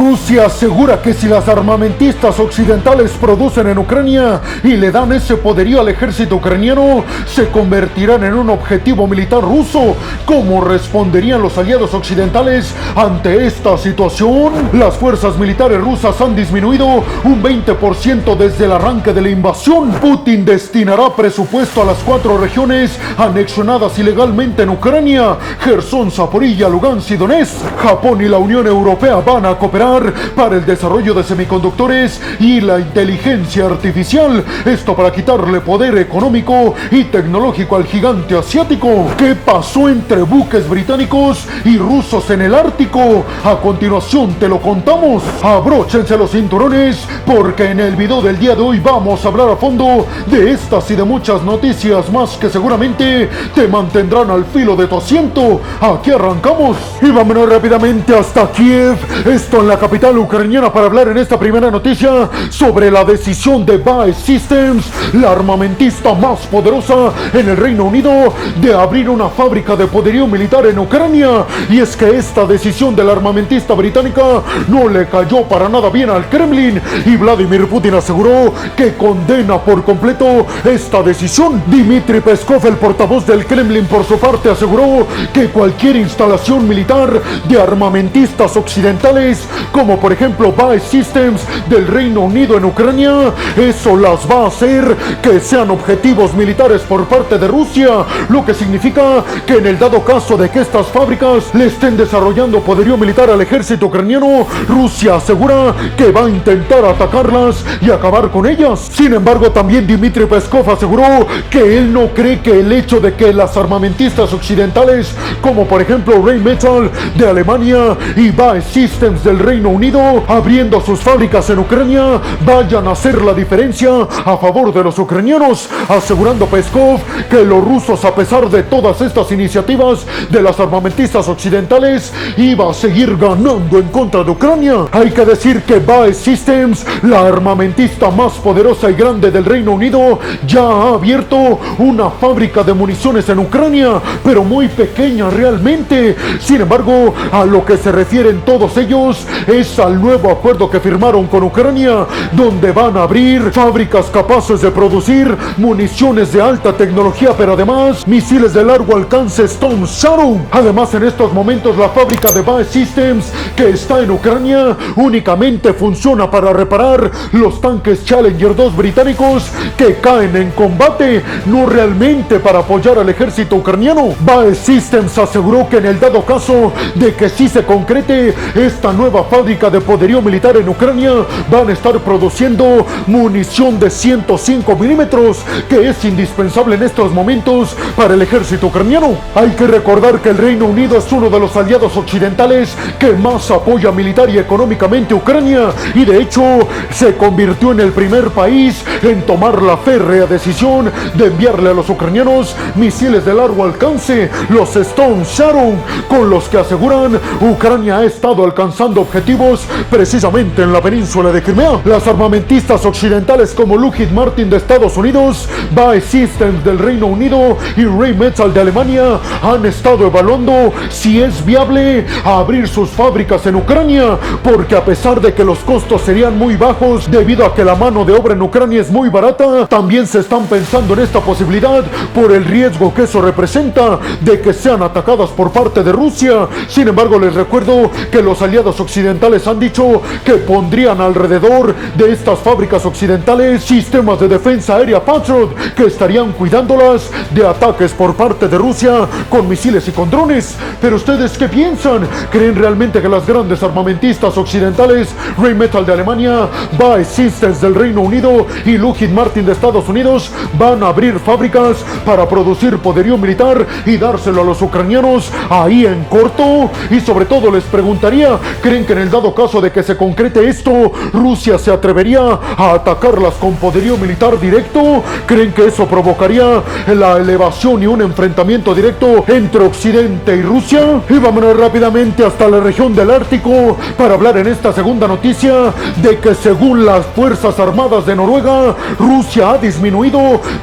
Rusia asegura que si las armamentistas occidentales producen en Ucrania y le dan ese poderío al ejército ucraniano, se convertirán en un objetivo militar ruso. ¿Cómo responderían los aliados occidentales ante esta situación? Las fuerzas militares rusas han disminuido un 20% desde el arranque de la invasión. Putin destinará presupuesto a las 4 regiones anexionadas ilegalmente en Ucrania: Gerson, Zaporilla, Lugansk y Donetsk. Japón y la Unión Europea van a cooperar para el desarrollo de semiconductores y la inteligencia artificial. Esto para quitarle poder económico y tecnológico al gigante asiático. ¿Qué pasó entre buques británicos y rusos en el Ártico? A continuación te lo contamos. Abróchense los cinturones porque en el video del día de hoy vamos a hablar a fondo de estas y de muchas noticias más que seguramente te mantendrán al filo de tu asiento. Aquí arrancamos y vámonos rápidamente hasta Kiev, esto en la capital ucraniana, para hablar en esta primera noticia sobre la decisión de BAE Systems, la armamentista más poderosa en el Reino Unido, de abrir una fábrica de poderío militar en Ucrania. Y es que esta decisión de la armamentista británica no le cayó para nada bien al Kremlin, y Vladimir Putin aseguró que condena por completo esta decisión. Dmitry Peskov, el portavoz del Kremlin, por su parte aseguró que cualquier instalación militar de armamentistas occidentales, como por ejemplo BAE Systems del Reino Unido en Ucrania, eso las va a hacer que sean objetivos militares por parte de Rusia, lo que significa que en el dado caso de que estas fábricas le estén desarrollando poderío militar al ejército ucraniano, Rusia asegura que va a intentar atacarlas y acabar con ellas. Sin embargo, también Dmitry Peskov aseguró que él no cree que el hecho de que las armamentistas occidentales, como por ejemplo Rheinmetall de Alemania y BAE Systems del Reino Unido, abriendo sus fábricas en Ucrania, vayan a hacer la diferencia a favor de los ucranianos, asegurando Peskov que los rusos, a pesar de todas estas iniciativas de las armamentistas occidentales, iba a seguir ganando en contra de Ucrania. Hay que decir que BAE Systems, la armamentista más poderosa y grande del Reino Unido, ya ha abierto una fábrica de municiones en Ucrania, pero muy pequeña realmente. Sin embargo, a lo que se refieren todos ellos es al nuevo acuerdo que firmaron con Ucrania, donde van a abrir fábricas capaces de producir municiones de alta tecnología, pero además misiles de largo alcance Storm Shadow. Además, en estos momentos la fábrica de BAE Systems que está en Ucrania únicamente funciona para reparar los tanques Challenger 2 británicos que caen en combate, no realmente para apoyar al ejército ucraniano. BAE Systems aseguró que en el dado caso de que sí se concrete esta nueva fábrica de poderío militar en Ucrania, van a estar produciendo munición de 105 milímetros, que es indispensable en estos momentos para el ejército ucraniano. Hay que recordar que el Reino Unido es uno de los aliados occidentales que más apoya militar y económicamente Ucrania, y de hecho se convirtió en el primer país en tomar la férrea decisión de enviarle a los ucranianos misiles de largo alcance, los Storm Shadow, con los que aseguran Ucrania ha estado alcanzando objetivos precisamente en la península de Crimea. Las armamentistas occidentales como Lockheed Martin de Estados Unidos, BAE Systems del Reino Unido y Rheinmetall de Alemania han estado evaluando si es viable abrir sus fábricas en Ucrania, porque a pesar de que los costos serían muy bajos debido a que la mano de obra en Ucrania es muy barata, también se están pensando en esta posibilidad por el riesgo que eso representa de que sean atacadas por parte de Rusia. Sin embargo, les recuerdo que los aliados occidentales han dicho que pondrían alrededor de estas fábricas occidentales sistemas de defensa aérea Patriot que estarían cuidándolas de ataques por parte de Rusia con misiles y con drones. Pero ¿ustedes qué piensan? ¿Creen realmente que las grandes armamentistas occidentales, Rheinmetall de Alemania, BAE Systems del Reino Unido y Lockheed Martin de Estados Unidos van a abrir fábricas para producir poderío militar y dárselo a los ucranianos ahí en corto? Y sobre todo les preguntaría, ¿creen que en el dado caso de que se concrete esto, Rusia se atrevería a atacarlas con poderío militar directo? ¿Creen que eso provocaría la elevación y un enfrentamiento directo entre Occidente y Rusia? Y vámonos rápidamente hasta la región del Ártico para hablar en esta segunda noticia de que según las Fuerzas Armadas de Noruega, Rusia ha disminuido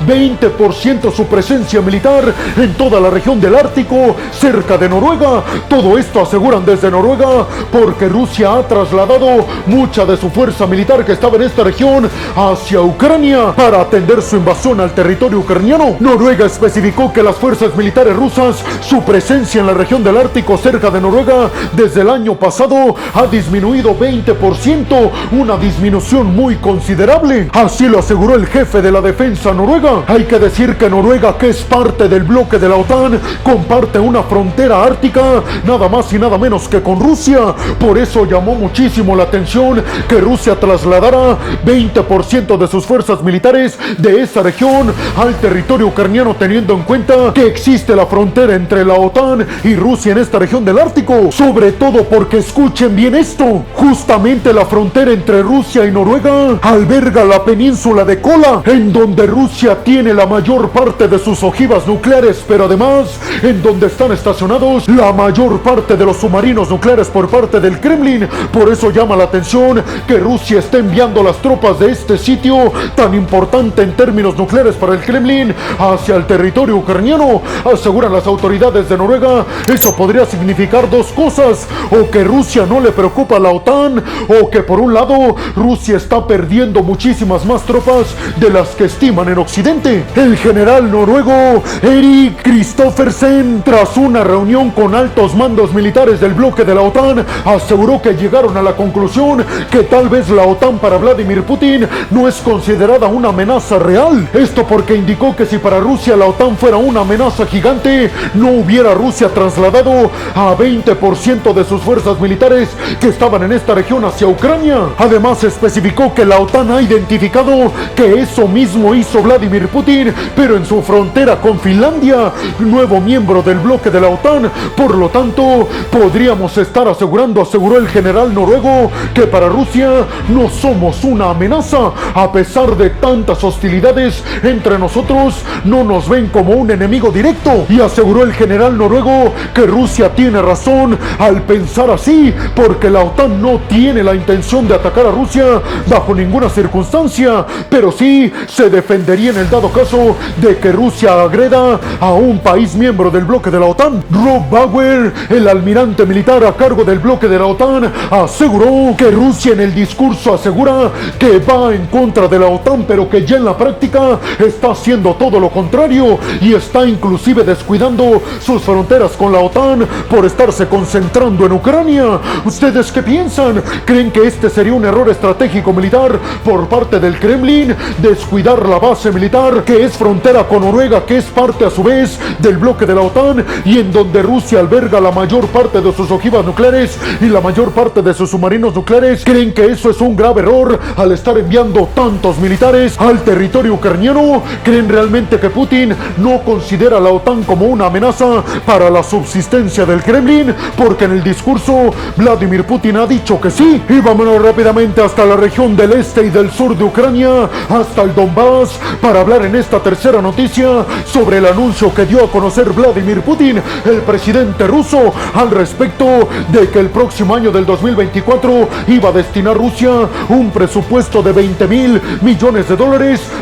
20% su presencia militar en toda la región del Ártico cerca de Noruega. Todo esto aseguran desde Noruega porque Rusia Rusia ha trasladado mucha de su fuerza militar que estaba en esta región hacia Ucrania para atender su invasión al territorio ucraniano. Noruega especificó que las fuerzas militares rusas, su presencia en la región del Ártico cerca de Noruega desde el año pasado ha disminuido 20%, una disminución muy considerable. Así lo aseguró el jefe de la defensa noruega. Hay que decir que Noruega, que es parte del bloque de la OTAN, comparte una frontera ártica nada más y nada menos que con Rusia. Por eso llamó muchísimo la atención que Rusia trasladara 20% de sus fuerzas militares de esa región al territorio ucraniano, teniendo en cuenta que existe la frontera entre la OTAN y Rusia en esta región del Ártico. Sobre todo porque, escuchen bien esto, justamente la frontera entre Rusia y Noruega alberga la península de Kola, en donde Rusia tiene la mayor parte de sus ojivas nucleares, pero además en donde están estacionados la mayor parte de los submarinos nucleares por parte del Kremlin. Por eso llama la atención que Rusia esté enviando las tropas de este sitio tan importante en términos nucleares para el Kremlin hacia el territorio ucraniano. Aseguran las autoridades de Noruega, eso podría significar dos cosas: o que Rusia no le preocupa a la OTAN, o que por un lado Rusia está perdiendo muchísimas más tropas de las que estiman en Occidente. El general noruego Erik Kristoffersen, tras una reunión con altos mandos militares del bloque de la OTAN, aseguró que llegaron a la conclusión que tal vez la OTAN para Vladimir Putin no es considerada una amenaza real. Esto porque indicó que si para Rusia la OTAN fuera una amenaza gigante, no hubiera Rusia trasladado a 20% de sus fuerzas militares que estaban en esta región hacia Ucrania. Además especificó que la OTAN ha identificado que eso mismo hizo Vladimir Putin, pero en su frontera con Finlandia, nuevo miembro del bloque de la OTAN. Por lo tanto, podríamos estar aseguró el general noruego, que para Rusia no somos una amenaza. A pesar de tantas hostilidades entre nosotros, no nos ven como un enemigo directo. Y aseguró el general noruego que Rusia tiene razón al pensar así, porque la OTAN no tiene la intención de atacar a Rusia bajo ninguna circunstancia, pero sí se defendería en el dado caso de que Rusia agreda a un país miembro del bloque de la OTAN. Rob Bauer, el almirante militar a cargo del bloque de la OTAN, aseguró que Rusia en el discurso asegura que va en contra de la OTAN, pero que ya en la práctica está haciendo todo lo contrario y está inclusive descuidando sus fronteras con la OTAN por estarse concentrando en Ucrania. ¿Ustedes qué piensan? ¿Creen que este sería un error estratégico militar por parte del Kremlin? Descuidar la base militar que es frontera con Noruega, que es parte a su vez del bloque de la OTAN y en donde Rusia alberga la mayor parte de sus ojivas nucleares y la mayor parte de sus submarinos nucleares. ¿Creen que eso es un grave error al estar enviando tantos militares al territorio ucraniano? ¿Creen realmente que Putin no considera a la OTAN como una amenaza para la subsistencia del Kremlin? Porque en el discurso Vladimir Putin ha dicho que sí. Y vámonos rápidamente hasta la región del este y del sur de Ucrania, hasta el Donbass, para hablar en esta tercera noticia sobre el anuncio que dio a conocer Vladimir Putin, el presidente ruso, al respecto de que el próximo año del 2024 iba a destinar Rusia un presupuesto de $20,000 millones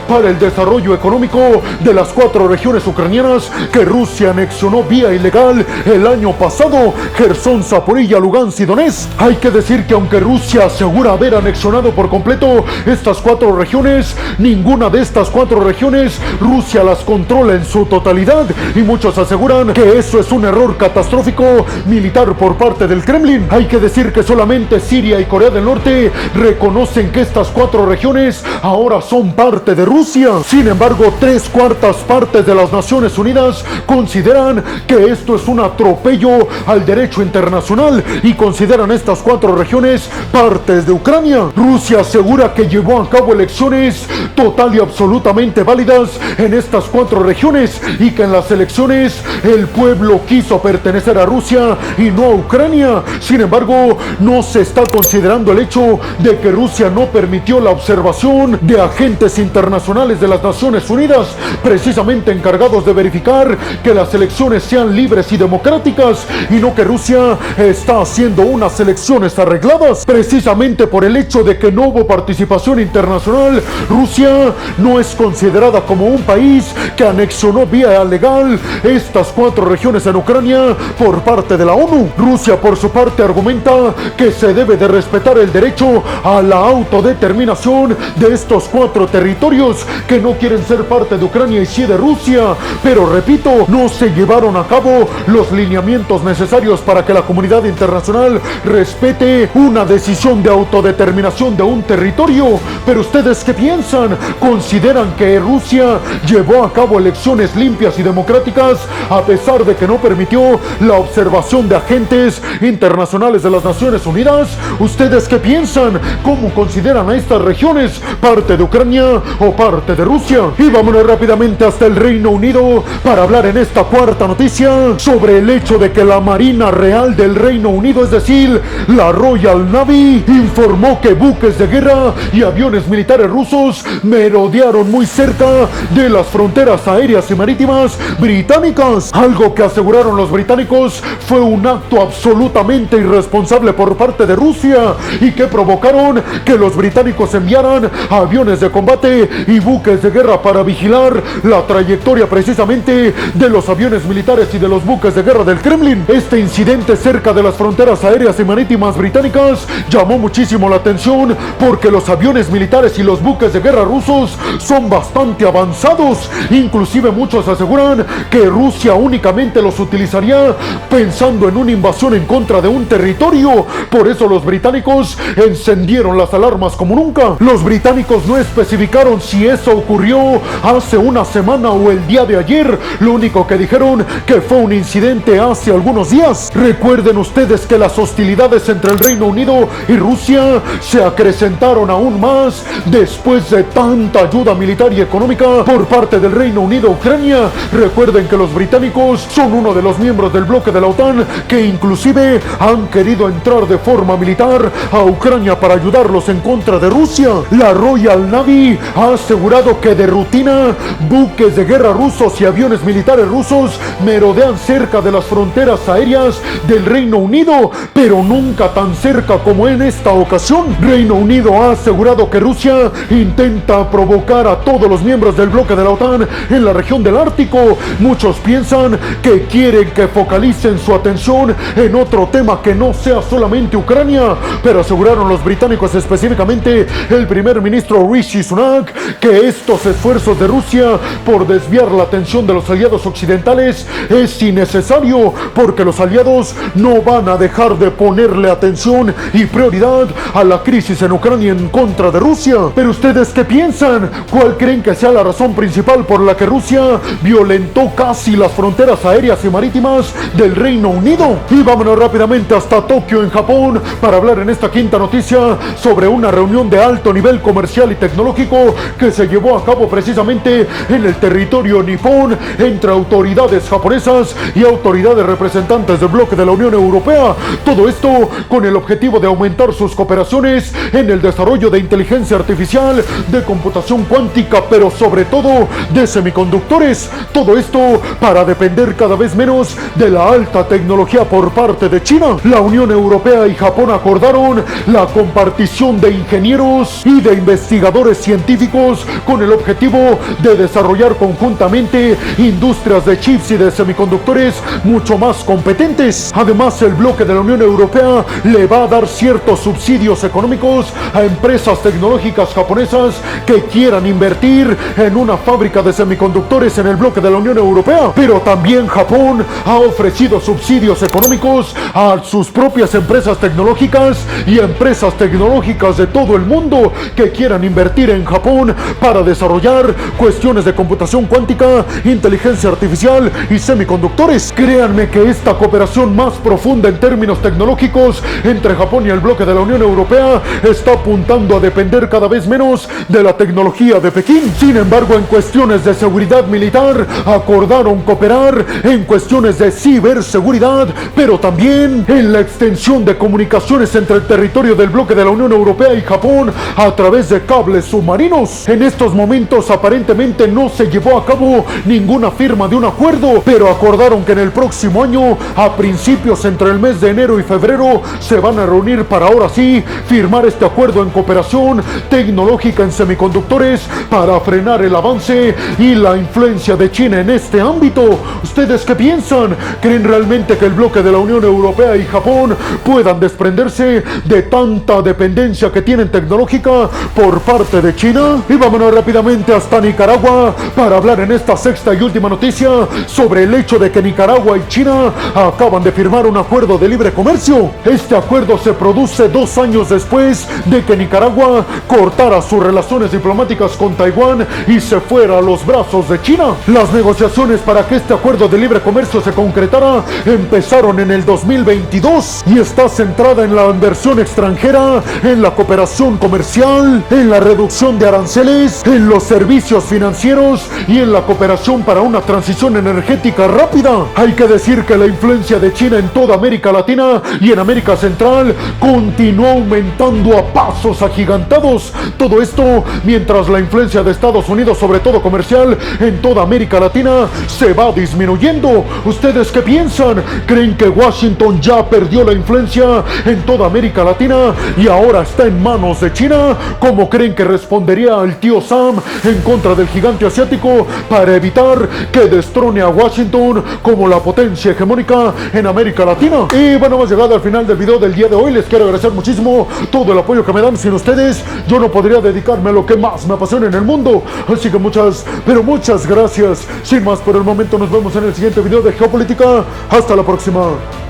para el desarrollo económico de las 4 regiones ucranianas que Rusia anexionó vía ilegal el año pasado: Gerson, Zaporilla, Lugansk y Donetsk. Hay que decir que aunque Rusia asegura haber anexionado por completo estas 4 regiones, ninguna de estas 4 regiones Rusia las controla en su totalidad, y muchos aseguran que eso es un error catastrófico militar por parte del Kremlin. Hay que decir que solamente Siria y Corea del Norte reconocen que estas 4 regiones ahora son parte de Rusia. Sin embargo, 3/4 partes de las Naciones Unidas consideran que esto es un atropello al derecho internacional y consideran estas 4 regiones partes de Ucrania. Rusia asegura que llevó a cabo elecciones total y absolutamente válidas en estas 4 regiones y que en las elecciones el pueblo quiso pertenecer a Rusia y no a Ucrania. Sin embargo, no se está considerando el hecho de que Rusia no permitió la observación de agentes internacionales de las Naciones Unidas, precisamente encargados de verificar que las elecciones sean libres y democráticas, y no que Rusia está haciendo unas elecciones arregladas. Precisamente por el hecho de que no hubo participación internacional, Rusia no es considerada como un país que anexionó vía legal estas 4 regiones en Ucrania por parte de la ONU. Rusia, por su parte, argumenta que se debe de respetar el derecho a la autodeterminación de estos 4 territorios que no quieren ser parte de Ucrania y sí de Rusia. Pero repito, no se llevaron a cabo los lineamientos necesarios para que la comunidad internacional respete una decisión de autodeterminación de un territorio. Pero ¿ustedes qué piensan? ¿Consideran que Rusia llevó a cabo elecciones limpias y democráticas a pesar de que no permitió la observación de agentes internacionales de las Naciones Unidas? ¿Ustedes qué piensan? ¿Cómo consideran a estas regiones parte de Ucrania o parte de Rusia? Y vámonos rápidamente hasta el Reino Unido para hablar en esta cuarta noticia sobre el hecho de que la Marina Real del Reino Unido, es decir, la Royal Navy, informó que buques de guerra y aviones militares rusos merodearon muy cerca de las fronteras aéreas y marítimas británicas. Algo que aseguraron los británicos fue un acto absolutamente irresponsable por parte de Rusia y que provocaron que los británicos enviaran aviones de combate y buques de guerra para vigilar la trayectoria precisamente de los aviones militares y de los buques de guerra del Kremlin. Este incidente cerca de las fronteras aéreas y marítimas británicas llamó muchísimo la atención porque los aviones militares y los buques de guerra rusos son bastante avanzados. Inclusive muchos aseguran que Rusia únicamente los utilizaría pensando en una invasión en contra de un territorio. Por eso los británicos encendieron las alarmas como nunca. Los británicos no especificaron si eso ocurrió hace una semana o el día de ayer. Lo único que dijeron que fue un incidente hace algunos días. Recuerden ustedes que las hostilidades entre el Reino Unido y Rusia se acrecentaron aún más después de tanta ayuda militar y económica por parte del Reino Unido a Ucrania. Recuerden que los británicos son uno de los miembros del bloque de la OTAN que inclusive han querido entrar de forma militar a Ucrania para ayudarlos en contra de Rusia. La Royal Navy ha asegurado que de rutina buques de guerra rusos y aviones militares rusos merodean cerca de las fronteras aéreas del Reino Unido, pero nunca tan cerca como en esta ocasión. Reino Unido ha asegurado que Rusia intenta provocar a todos los miembros del bloque de la OTAN en la región del Ártico. Muchos piensan que quieren que focalicen su atención en otro tema que no sea solamente Ucrania, pero aseguraron los británicos, específicamente el primer ministro Rishi Sunak, que estos esfuerzos de Rusia por desviar la atención de los aliados occidentales es innecesario, porque los aliados no van a dejar de ponerle atención y prioridad a la crisis en Ucrania en contra de Rusia. Pero ¿ustedes qué piensan? ¿Cuál creen que sea la razón principal por la que Rusia violentó casi las fronteras aéreas y marítimas del Reino Unido? Y vámonos rápidamente hasta Tokio, en Japón, para hablar en esta quinta noticia sobre una reunión de alto nivel comercial y tecnológico que se llevó a cabo precisamente en el territorio nipón entre autoridades japonesas y autoridades representantes del bloque de la Unión Europea. Todo esto con el objetivo de aumentar sus cooperaciones en el desarrollo de inteligencia artificial, de computación cuántica, pero sobre todo de semiconductores. Todo esto para depender cada vez menos de la alta tecnología por parte de China. La Unión Europea y Japón acordaron la compartición de ingenieros y de investigadores científicos con el objetivo de desarrollar conjuntamente industrias de chips y de semiconductores mucho más competentes. Además, el bloque de la Unión Europea le va a dar ciertos subsidios económicos a empresas tecnológicas japonesas que quieran invertir en una fábrica de semiconductores en el bloque de la Unión Europea. Pero también Japón ha ofrecido subsidios económicos a sus propias empresas tecnológicas y empresas tecnológicas de todo el mundo que quieran invertir en Japón para desarrollar cuestiones de computación cuántica, inteligencia artificial y semiconductores. Créanme que esta cooperación más profunda en términos tecnológicos entre Japón y el bloque de la Unión Europea está apuntando a depender cada vez menos de la tecnología de Pekín. Sin embargo, en cuestiones de seguridad militar acordaron cooperar en cuestiones de ciberseguridad, pero también en la extensión de comunicaciones entre el territorio del bloque de la Unión Europea y Japón a través de cables submarinos. En estos momentos aparentemente no se llevó a cabo ninguna firma de un acuerdo, pero acordaron que en el próximo año, a principios entre el mes de enero y febrero, se van a reunir para ahora sí firmar este acuerdo en cooperación tecnológica en semiconductores para frenar el avance y la influencia de China en este ámbito. ¿Ustedes qué piensan? ¿Creen realmente que el bloque de la Unión Europea y Japón puedan desprenderse de tanta dependencia que tienen tecnológica por parte de China. Y vámonos rápidamente hasta Nicaragua para hablar en esta sexta y última noticia sobre el hecho de que Nicaragua y China acaban de firmar un acuerdo de libre comercio. Este acuerdo se produce 2 años después de que Nicaragua cortara sus relaciones diplomáticas con Taiwán y se fuera a los brazos de China. Las negociaciones para que este acuerdo de libre comercio se concretara empezaron en el 2022 y está centrada en la inversión extranjera, en la cooperación comercial, en la reducción de aranceles, en los servicios financieros y en la cooperación para una transición energética rápida. Hay que decir que la influencia de China en toda América Latina y en América Central continúa aumentando a pasos agigantados. Todo esto mientras la influencia de Estados Unidos, sobre todo comercial, en toda América Latina se va disminuyendo. ¿Ustedes qué piensan? ¿Creen que Washington ya perdió la influencia en toda América Latina y ahora está en manos de China? ¿Cómo creen que respondería el tío Sam en contra del gigante asiático para evitar que destrone a Washington como la potencia hegemónica en América Latina? Y bueno, hemos llegado al final del video del día de hoy. Les quiero agradecer muchísimo todo el apoyo que me dan. Sin ustedes yo no podría dedicarme a lo que más me apasiona en el mundo. Así que muchas, pero muchas gracias. Sin más por el momento, nos vemos en el siguiente video de Geopolítica. Hasta la próxima.